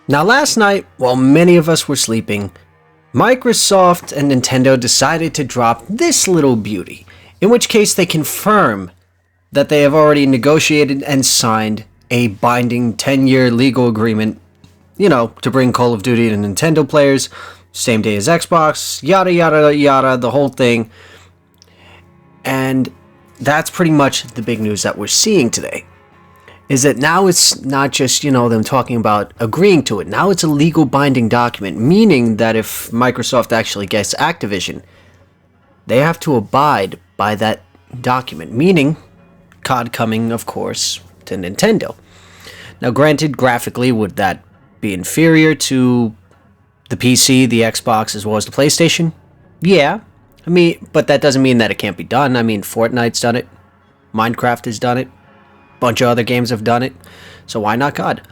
Now, last night, while many of us were sleeping, Microsoft and Nintendo decided to drop this little beauty, in which case they confirm that they have already negotiated and signed a binding 10-year legal agreement, to bring Call of Duty to Nintendo players, same day as Xbox, yada yada yada, the whole thing. And that's pretty much the big news that we're seeing today. Is that now it's not just, them talking about agreeing to it. Now it's a legal binding document, meaning that if Microsoft actually gets Activision, they have to abide by that document, meaning COD coming, of course, to Nintendo. Now, granted, graphically, would that be inferior to the PC, the Xbox, as well as the PlayStation? Yeah. But that doesn't mean that it can't be done. Fortnite's done it. Minecraft has done it. Bunch of other games have done it, so why not COD?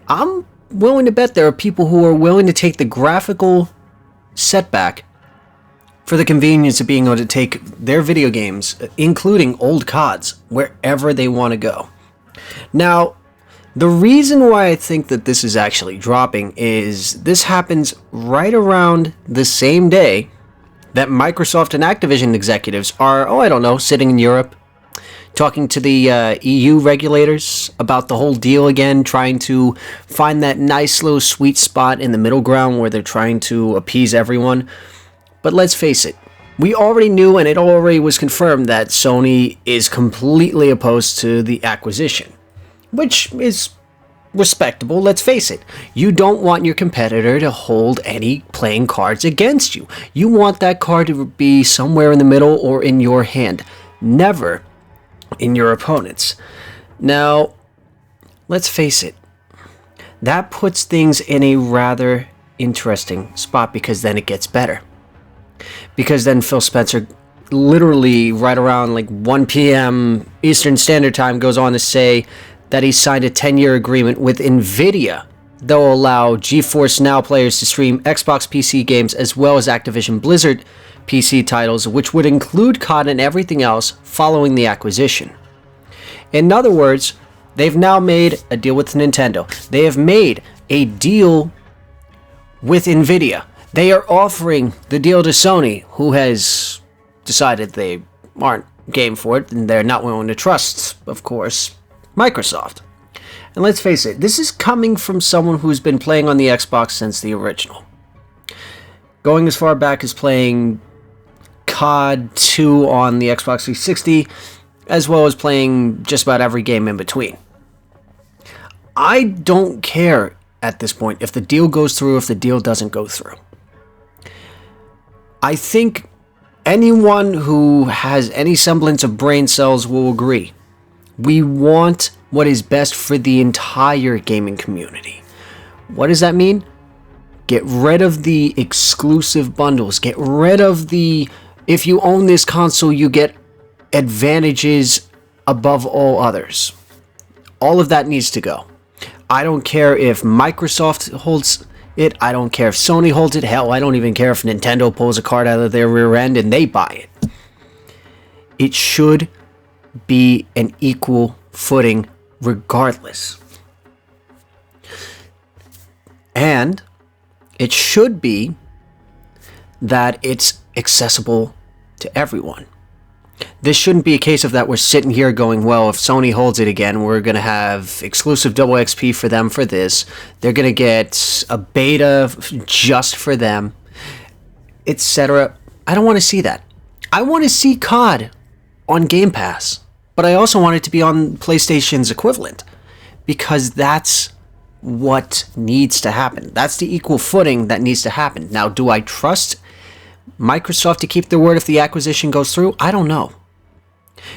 I'm willing to bet there are people who are willing to take the graphical setback for the convenience of being able to take their video games, including old CODs, wherever they want to go. Now, the reason why I think that this is actually dropping is this happens right around the same day that Microsoft and Activision executives are, sitting in Europe, talking to the EU regulators about the whole deal again, trying to find that nice little sweet spot in the middle ground where they're trying to appease everyone. But let's face it, we already knew and it already was confirmed that Sony is completely opposed to the acquisition, which is respectable. Let's face it, you don't want your competitor to hold any playing cards against you. You want that card to be somewhere in the middle or in your hand, never in your opponents. Now, let's face it, that puts things in a rather interesting spot, because then it gets better. Because then Phil Spencer, literally right around 1 p.m. Eastern Standard Time, goes on to say that he signed a 10-year agreement with Nvidia that will allow GeForce Now players to stream Xbox PC games as well as Activision Blizzard PC titles, which would include COD and everything else following the acquisition. In other words, they've now made a deal with Nintendo. They have made a deal with Nvidia. They are offering the deal to Sony, who has decided they aren't game for it, and they're not willing to trust, of course, Microsoft. And let's face it, this is coming from someone who's been playing on the Xbox since the original. Going as far back as playing COD 2 on the Xbox 360, as well as playing just about every game in between. I don't care at this point if the deal goes through, if the deal doesn't go through. I think anyone who has any semblance of brain cells will agree. We want what is best for the entire gaming community. What does that mean? Get rid of the exclusive bundles. Get rid of the, if you own this console, you get advantages above all others. All of that needs to go. I don't care if Microsoft holds it. I don't care if Sony holds it. Hell, I don't even care if Nintendo pulls a card out of their rear end and they buy it. It should be an equal footing regardless. And it should be that it's accessible to everyone. This shouldn't be a case of that we're sitting here going, well, if Sony holds it again, we're going to have exclusive double XP for them for this. They're going to get a beta just for them, etc. I don't want to see that. I want to see COD on Game Pass, but I also want it to be on PlayStation's equivalent, because that's what needs to happen. That's the equal footing that needs to happen. Now, do I trust Microsoft to keep their word if the acquisition goes through? I don't know.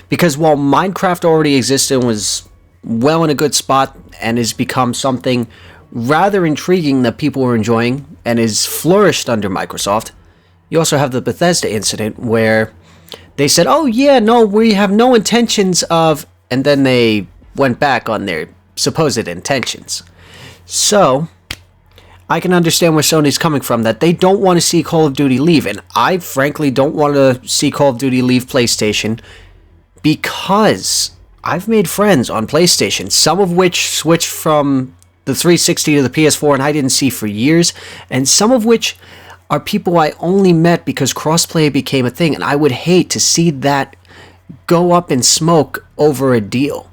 Because while Minecraft already existed and was well in a good spot and has become something rather intriguing that people are enjoying and is flourished under Microsoft, you also have the Bethesda incident where they said, oh yeah, no, we have no intentions of, and then they went back on their supposed intentions. So I can understand where Sony's coming from, that they don't want to see Call of Duty leave. And I frankly don't want to see Call of Duty leave PlayStation, because I've made friends on PlayStation, some of which switched from the 360 to the PS4 and I didn't see for years, and some of which are people I only met because crossplay became a thing, and I would hate to see that go up in smoke over a deal.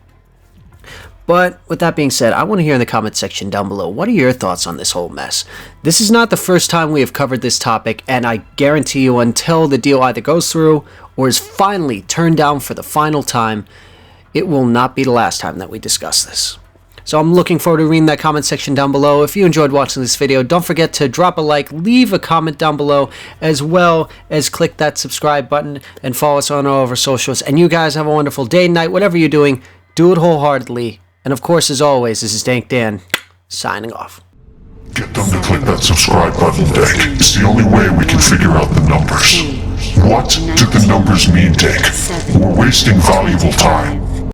But with that being said, I want to hear in the comment section down below, what are your thoughts on this whole mess? This is not the first time we have covered this topic, and I guarantee you until the deal either goes through or is finally turned down for the final time, it will not be the last time that we discuss this. So I'm looking forward to reading that comment section down below. If you enjoyed watching this video, don't forget to drop a like, leave a comment down below, as well as click that subscribe button and follow us on all of our socials. And you guys have a wonderful day and night. Whatever you're doing, do it wholeheartedly. And of course, as always, this is Dank Dan, signing off. Get them to click that subscribe button, Dank. It's the only way we can figure out the numbers. What do the numbers mean, Dank? We're wasting valuable time.